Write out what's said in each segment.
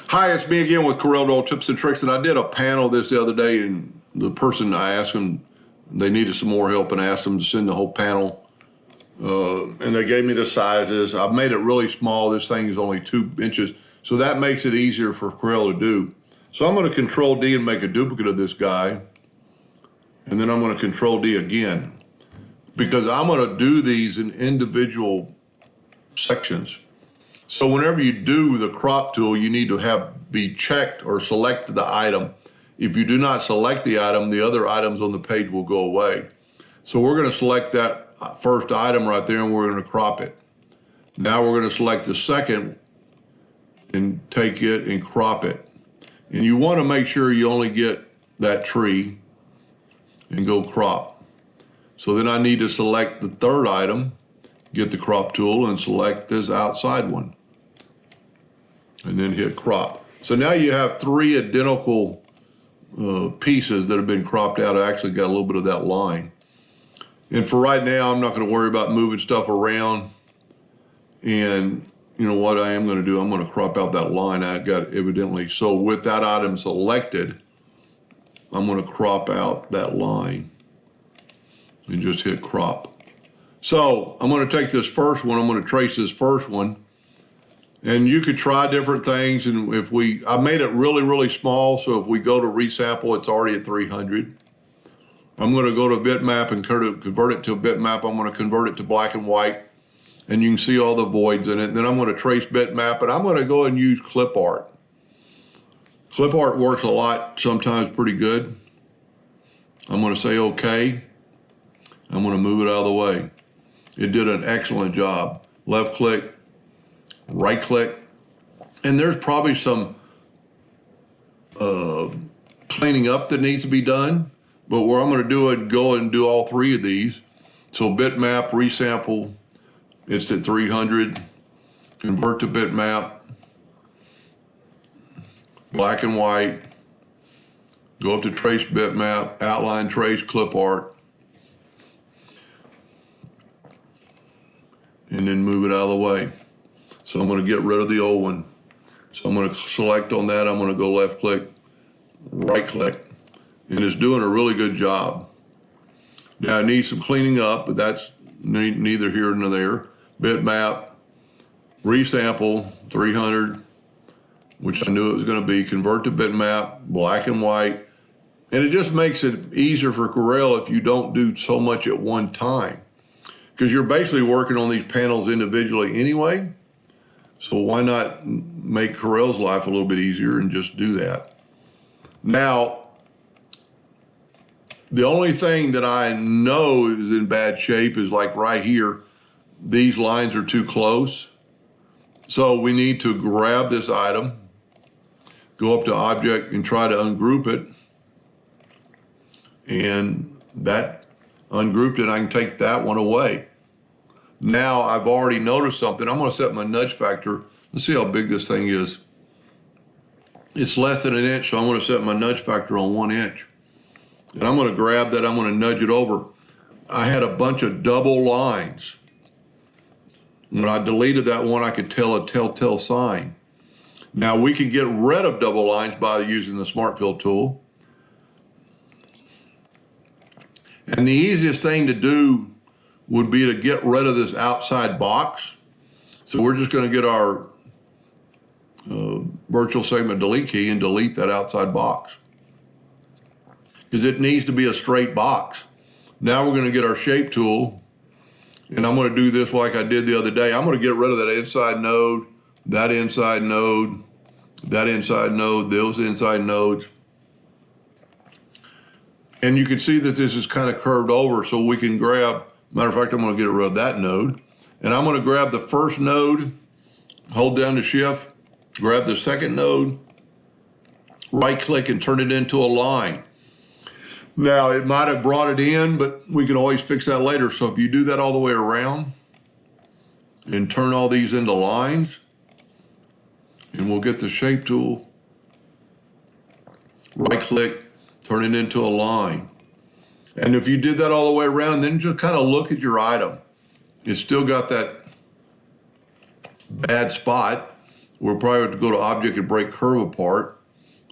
Hi, it's me again with Corel Tips and Tricks, and I did a panel this the other day, and the person I asked them, they needed some more help, and I asked them to send the whole panel, and they gave me the sizes. I've made it really small. This thing is only 2 inches, so that makes it easier for Corel to do. So I'm going to Control D and make a duplicate of this guy, and then I'm going to Control D again, because I'm going to do these in individual sections. So whenever you do the crop tool, you need to be checked or select the item. If you do not select the item, the other items on the page will go away. So we're going to select that first item right there, and we're going to crop it. Now we're going to select the second and take it and crop it. And you want to make sure you only get that tree and go crop. So then I need to select the third item, get the crop tool, and select this outside one, and then hit crop. So now you have 3 identical pieces that have been cropped out. I actually got a little bit of that line. And for right now, I'm not going to worry about moving stuff around. And you know what I am going to do? I'm going to crop out that line I got evidently. So with that item selected, I'm going to crop out that line and just hit crop. So I'm going to take this first one, I'm going to trace this first one, and you could try different things. And I made it really, really small, so if we go to resample, it's already at 300. I'm going to go to bitmap and convert it to a bitmap. I'm going to convert it to black and white, and you can see all the voids in it. And then I'm going to trace bitmap, and I'm going to go and use clip art. Clip art works a lot, sometimes pretty good. I'm going to say okay. I'm going to move it out of the way. It did an excellent job. Left click, right click, and there's probably some cleaning up that needs to be done, but where I'm going to do it, go and do all 3 of these. So bitmap, resample, it's at 300, convert to bitmap, black and white, go up to trace bitmap, outline trace, clip art, and then move it out of the way. So I'm going to get rid of the old one. So I'm going to select on that. I'm going to go left click, right click, and it's doing a really good job. Now I need some cleaning up, but that's neither here nor there. Bitmap, resample, 300, which I knew it was going to be, convert to bitmap, black and white. And it just makes it easier for Corel if you don't do so much at one time, because you're basically working on these panels individually anyway. So why not make Corel's life a little bit easier and just do that? Now, the only thing that I know is in bad shape is like right here, these lines are too close. So we need to grab this item, go up to object and try to ungroup it. And that ungrouped it, I can take that one away. Now I've already noticed something. I'm going to set my nudge factor. Let's see how big this thing is. It's less than 1 inch, so I'm going to set my nudge factor on 1 inch. And I'm going to grab that, I'm going to nudge it over. I had a bunch of double lines. When I deleted that one, I could tell a telltale sign. Now we can get rid of double lines by using the Smart Fill tool. And the easiest thing to do would be to get rid of this outside box. So we're just going to get our virtual segment delete key and delete that outside box, because it needs to be a straight box. Now we're going to get our shape tool, and I'm going to do this like I did the other day. I'm going to get rid of that inside node, that inside node, that inside node, those inside nodes. And you can see that this is kind of curved over, so we can grab, matter of fact, I'm going to get rid of that node. And I'm going to grab the first node, hold down the shift, grab the second node, right click and turn it into a line. Now it might have brought it in, but we can always fix that later. So if you do that all the way around and turn all these into lines, and we'll get the shape tool, right click, turn it into a line. And if you did that all the way around, then just kind of look at your item. It's still got that bad spot we'll probably have to go to Object and Break Curve Apart,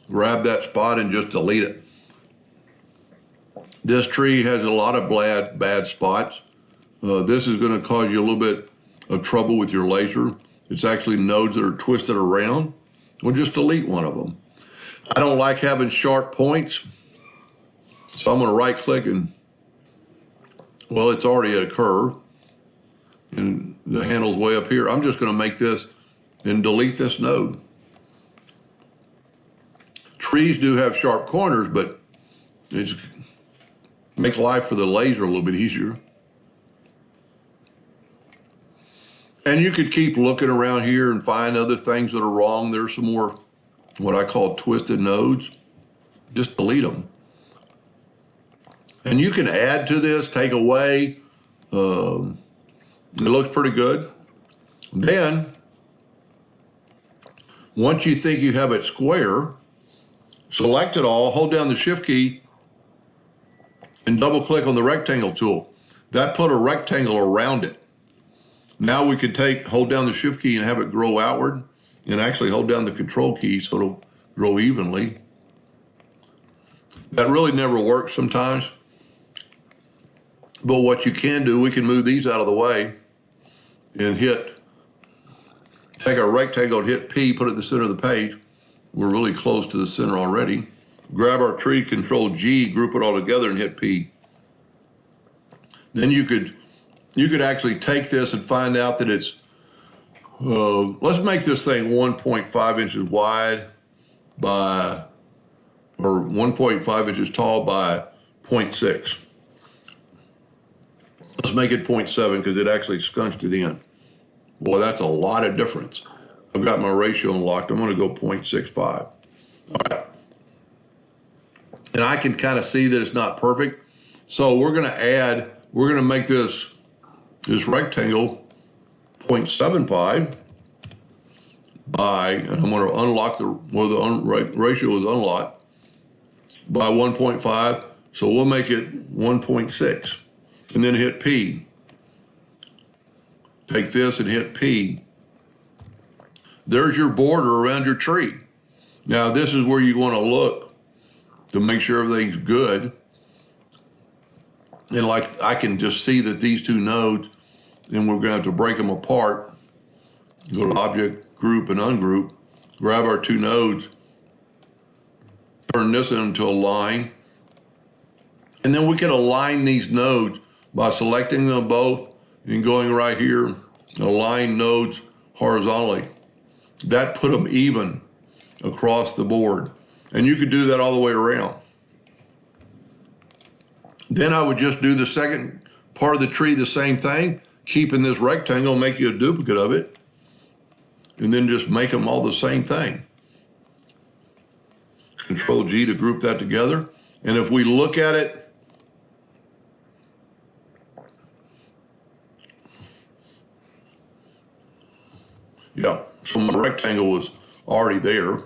grab that spot and just delete it. This tree has a lot of bad spots. This is going to cause you a little bit of trouble with your laser. It's actually nodes that are twisted around. We'll just delete one of them. I don't like having sharp points, so I'm going to right click and, well, it's already at a curve and the handle's way up here. I'm just going to make this and delete this node. Trees do have sharp corners, but it makes life for the laser a little bit easier. And you could keep looking around here and find other things that are wrong. There's some more what I call twisted nodes. Just delete them. And you can add to this, take away. It looks pretty good. Then, once you think you have it square, select it all, hold down the Shift key, and double click on the rectangle tool. That put a rectangle around it. Now we could hold down the Shift key and have it grow outward, and actually hold down the Control key so it'll grow evenly. That really never works sometimes. But what you can do, we can move these out of the way and take our rectangle and hit P, put it in the center of the page. We're really close to the center already. Grab our tree, Control G, group it all together and hit P. Then you could actually take this and find out that it's, let's make this thing 1.5 inches wide by, or 1.5 inches tall by 0.6. Let's make it 0.7 because it actually scunched it in. Boy, that's a lot of difference. I've got my ratio unlocked. I'm going to go 0.65. All right. And I can kind of see that it's not perfect. So we're going to make this rectangle 0.75 by, and I'm going to unlock where the ratio is unlocked by 1.5. So we'll make it 1.6 and then hit P. Take this and hit P. There's your border around your tree. Now this is where you want to look to make sure everything's good. And like I can just see that these two nodes, and we're going to have to break them apart. Go to Object, Group, and Ungroup. Grab our two nodes. Turn this into a line. And then we can align these nodes by selecting them both and going right here and align nodes horizontally. That put them even across the board. And you could do that all the way around. Then I would just do the second part of the tree the same thing, keeping this rectangle, make you a duplicate of it, and then just make them all the same thing. Control G to group that together. And if we look at it, yeah, so my rectangle was already there.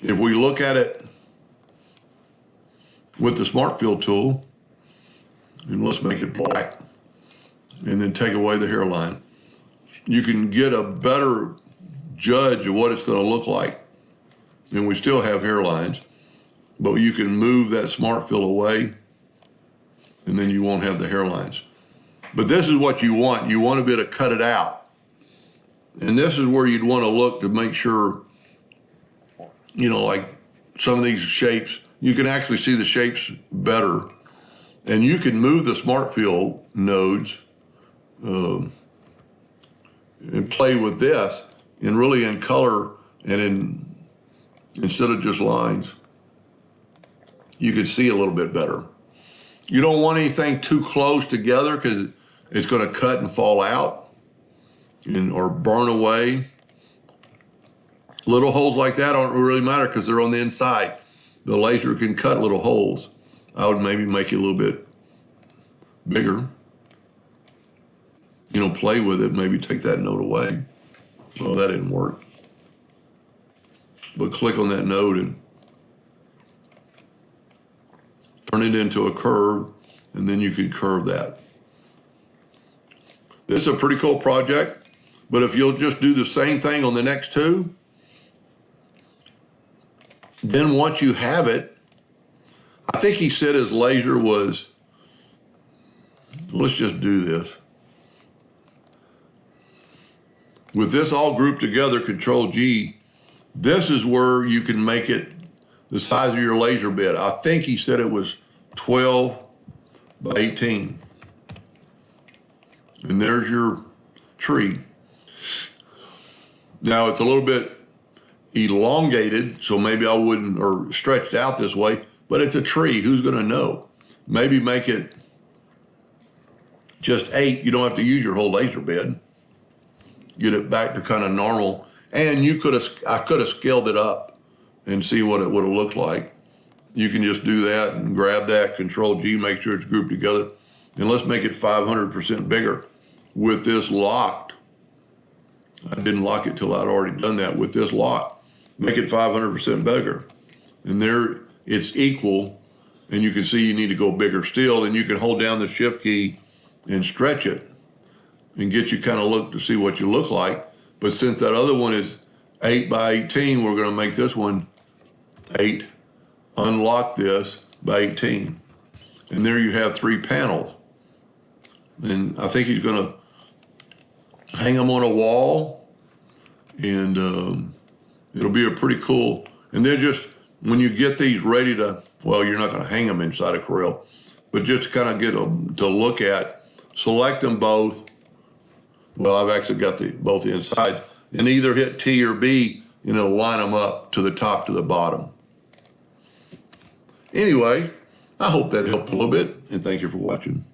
If we look at it with the Smart Fill tool, and let's make it black, and then take away the hairline, you can get a better judge of what it's going to look like. And we still have hairlines, but you can move that Smart Fill away, and then you won't have the hairlines. But this is what you want. You want to be able to cut it out. And this is where you'd want to look to make sure, you know, like some of these shapes, you can actually see the shapes better. And you can move the Smart Fill nodes and play with this, and really in color and instead of just lines, you can see a little bit better. You don't want anything too close together because it's going to cut and fall out or burn away. Little holes like that don't really matter because they're on the inside. The laser can cut little holes. I would maybe make it a little bit bigger. You know, play with it, maybe take that node away. Well, that didn't work. But click on that node and turn it into a curve, and then you can curve that. This is a pretty cool project, but if you'll just do the same thing on the next two, Then once you have it, I think he said his laser was, let's just do this. With this all grouped together, Control G, this is where you can make it the size of your laser bed. I think he said it was 12 by 18. And there's your tree. Now it's a little bit elongated, so maybe I wouldn't, or stretched out this way, but it's a tree. Who's going to know? Maybe make it just 8. You don't have to use your whole laser bed. Get it back to kind of normal. And I could have scaled it up and see what it would have looked like. You can just do that and grab that, Control G, make sure it's grouped together. And let's make it 500% bigger with this locked. I didn't lock it till I'd already done that. With this lock, make it 500% bigger. And there it's equal. And you can see you need to go bigger still. And you can hold down the shift key and stretch it and get you kind of look to see what you look like. But since that other one is 8 by 18, we're going to make this one 8, unlock this by 18. And there you have 3 panels. And I think he's going to hang them on a wall, and it'll be a pretty cool, and they're just, when you get these ready to, well, you're not going to hang them inside of Corel, but just to kind of get them to look at, select them both. Well, I've actually got both inside, and either hit T or B, and it'll line them up to the top to the bottom. Anyway, I hope that helped a little bit, and thank you for watching.